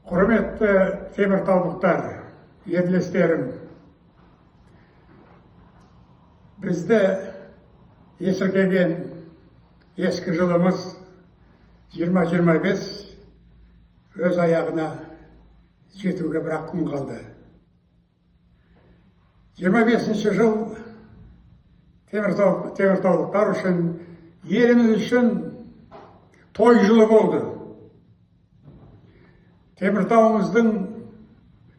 Құрметті теміртаулықтар, ерлестерім, бізді есіркеген ескі жылымыз 2025 өз аяғына жетуге бірақ күн қалды. 25-ші жыл теміртаулықтар үшін, еліміз үшін той жылы болды. Теміртауымыздың,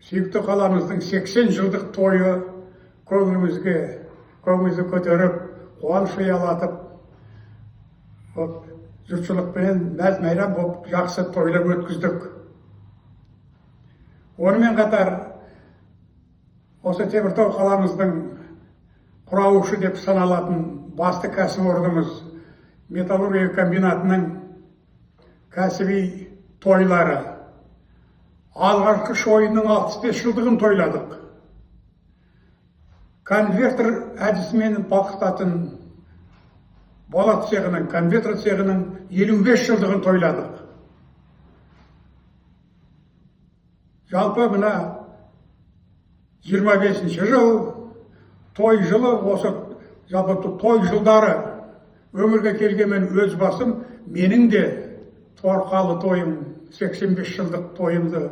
сүйікті қаламыздың 80 жылдық тойы көңілімізді көтеріп, қуаныш ұялатып, жұртшылықпен мәз-майрам болып жақсы тойлап өткіздік. Онымен қатар, осы Теміртау қаламыздың құраушы деп саналатын басты кәсіпорнымыз металлургия комбинатының кәсіби тойлары. Алғашқы шойынның 65 жылдығын тойладық. Конвертер әдісімен балқытатын болат цехының, конвертер цехының 55 жылдығын тойладық. Жалпы мына 25-ші жыл той жылы, осы жалпы той жылдары өмірге келгенмен өз басым, менің де торқалы тойым, 85 жылдық тойымды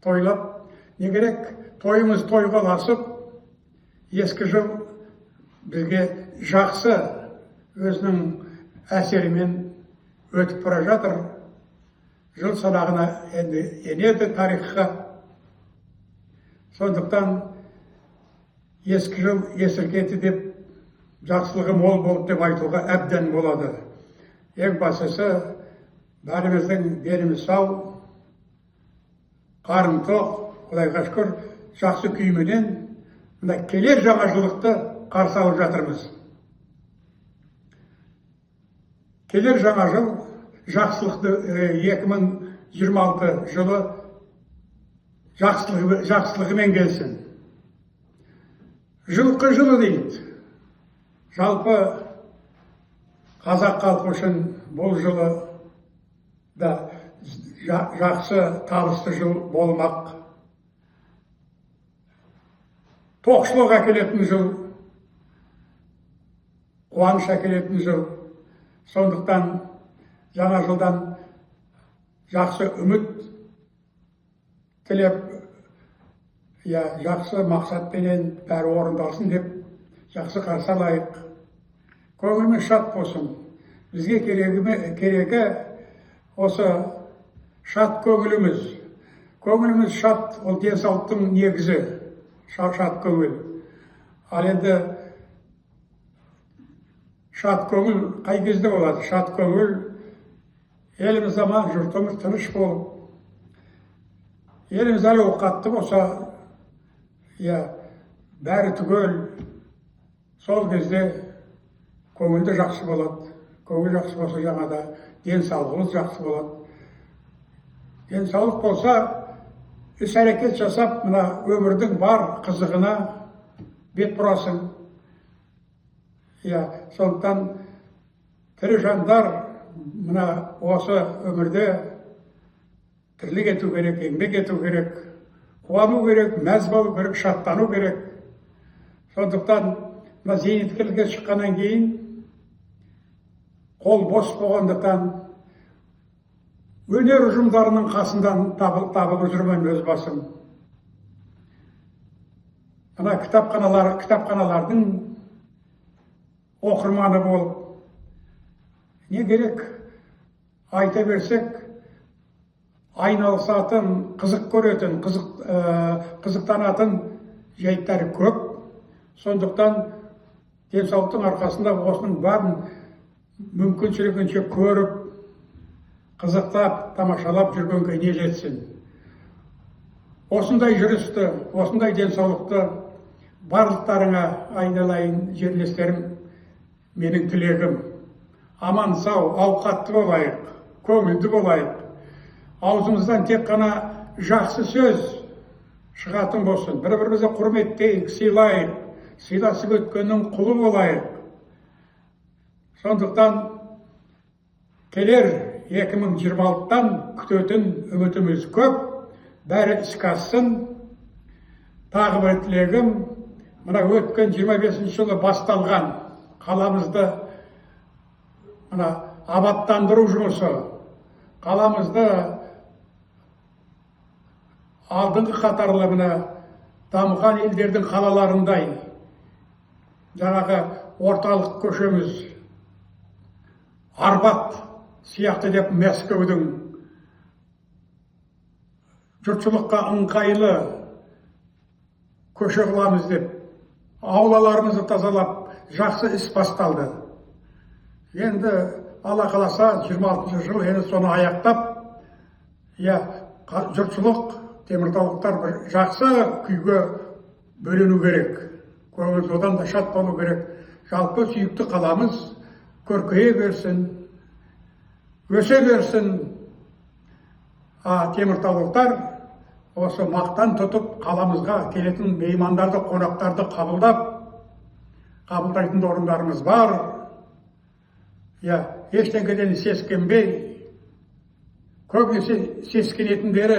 тойлап, не керек, тойымыз тойға ұласып, ескі жыл бізге жақсы өзінің әсерімен өтіп бара жатыр. Жыл санағына енеді тарихқа. Сондықтан ескі жыл есіркеті деп, жақсылығы мол болып деп айтуға әбден болады. Ең бастысы, бәріміздің деніміз сау, қарын тоқ, Құдайға шүкір, жақсы күйменен келер жаңа жылдықты қарсы алып жатырмыз. Келер жаңа жыл, жақсылықты 2026 жылы жақсылығымен келсін. Жылқы жылы дейді. Жалпы қазақ халқы үшін бұл жылы да жақсы табысты жыл болмақ. Тоқшылық әкелетін жыл, қуаныш әкелетін жыл. Сондықтан жаңа жылдан жақсы үміт тілеп, жақсы мақсатпенен бәрі орындалсын деп жақсы қарсы алайық. Көңіліміз шат болсын. Бізге керегі осы шат көңіліміз. Көңіліміз шат, ол денсаулықтың негізі. Шат көңіл. Ал енді шат көңіл қай кезде болады? Шат көңіл еліміз аман, жұртымыз тыныш болып, еліміз әлі ауқатты болса, бәрі түгел, сол кезде көңілді жақсы болады. Көңіл жақсы болса, жаңада денсаулығымыз жақсы болады. Денсаулық болса, іс-әрекет жасап, мына өмірдің бар қызығына бет бұрасың. Сондықтан тірі жандар мына осы өмірде тірлік ету керек, еңбек ету керек, қуану керек, мәз болу керек, шаттану керек. Сондықтан мына зейнеткерлікке шыққаннан кейін қол бос болғандықтан өнер ұжымдарының қасынан табылып жүрмін өз басым. Ана кітапханалардың оқырманы болып, не керек, айта берсек, айналысатын, қызық көретін, қызықтанатын жайттары көп. Сондықтан денсаулықтың арқасында осының барын мүмкіншілігінше көріп, қызықтап, тамашалап жүргенге не жетсін. Осындай жүрісті, осындай денсаулықты барлықтарыңа айналайын жерлестерім, менің тілегім. Аман сау, ауқатты болайық, көңілді болайық. Аузымыздан тек қана жақсы сөз шығатын болсын. Бір-бірімізді құрметтейік, сыйлайық, сыйласып өткеннің құлы болайық. Сондықтан келер 2026-тан күтетін үмітіміз көп. бәрі іске ассын. Тағы бір тілегім, мына өткен 25 жылы басталған қаламызды мына абаттандыру жұмысы, қаламызды алдыңғы қатарлы мына дамыған елдердің қалаларындай жаңағы орталық көшеміз Арбат сияқты деп Мәскеудің жұртшылыққа ыңғайлы көше қыламыз деп аулаларымызды тазалап жақсы іс басталды. Енді Алла қаласа 26 жыл енді соны аяқтап, жұртшылық теміртаулықтар жақсы күйге бөлену керек. Көңіл одан да шат болу керек. Жалпы сүйікті қаламыз көркейе берсін, өсе берсін. Теміртаулықтар осы мақтан тұтып қаламызға келетін меймандарды, қонақтарды қабылдайтын орындарымыз бар. Ештеңеден сескенбей, көбінесе сескенетіндері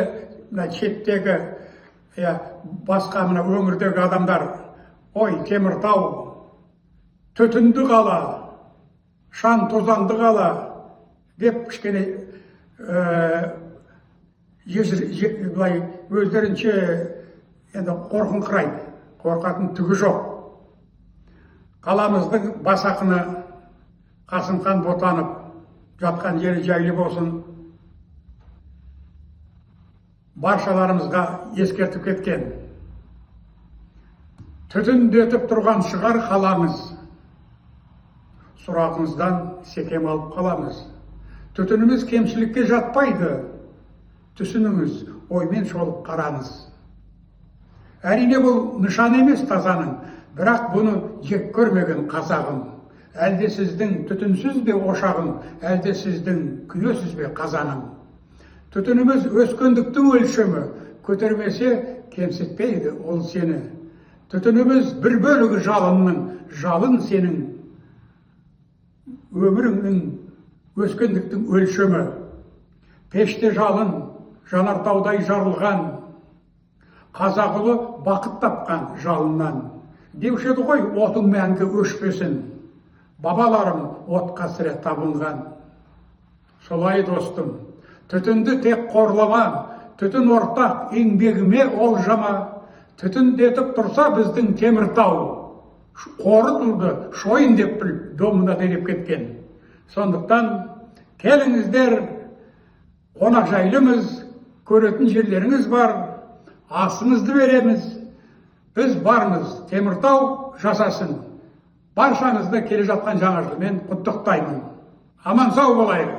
шеттегі басқа мына өңірдегі адамдар, ой, Теміртау түтінді қала, шаң тозаңды қала деп кішкене өздерінше енді қорқыңқырайды. Қорқатын түгі жоқ. Қаламыздың бас ақыны Қасымхан Ботанов жатқан жері жайлы болсын, баршаларымызға ескертіп кеткен. Түтіндетіп тұрған шығар қаламыз, сұрағыңыздан секем алып қаламыз. Түтініміз кемшілікке жатпайды, түсініңіз, оймен шолып қараңыз. Әрине бұл нышан емес тазаның, бірақ бұны жек көрмеген қазағым. Әлде сіздің түтінсіз бе ошағым, әлде сіздің күйесіз бе қазаным. Түтініміз өскендіктің өлшемі, көтермесе кемсітпейді ол сені. Түтініміз бір бөлігі жалынның, жалын сенің. Өміріңнің өскендіктің өлшемі. Пеште жалын, жанартаудай жарылған, қазақ ұлы бақыт тапқан жалыннан. Деуші еді ғой, отың мәңгі өшпесін, бабаларым отқа сірә табынған. Солай достым, түтінді тек қорлама, түтін ортақ еңбегіме олжама. Түтіндетіп тұрса біздің Теміртау, қоры тұрды, шойын деп біл, домына деп кеткен. Сондықтан келіңіздер, қонақ жайлымыз, көретін жерлеріңіз бар, асыңызды береміз. Біз бармыз, Теміртау жасасын. Баршаңызды келе жатқан жаңа жылмен құттықтаймын. Аман сау болайық.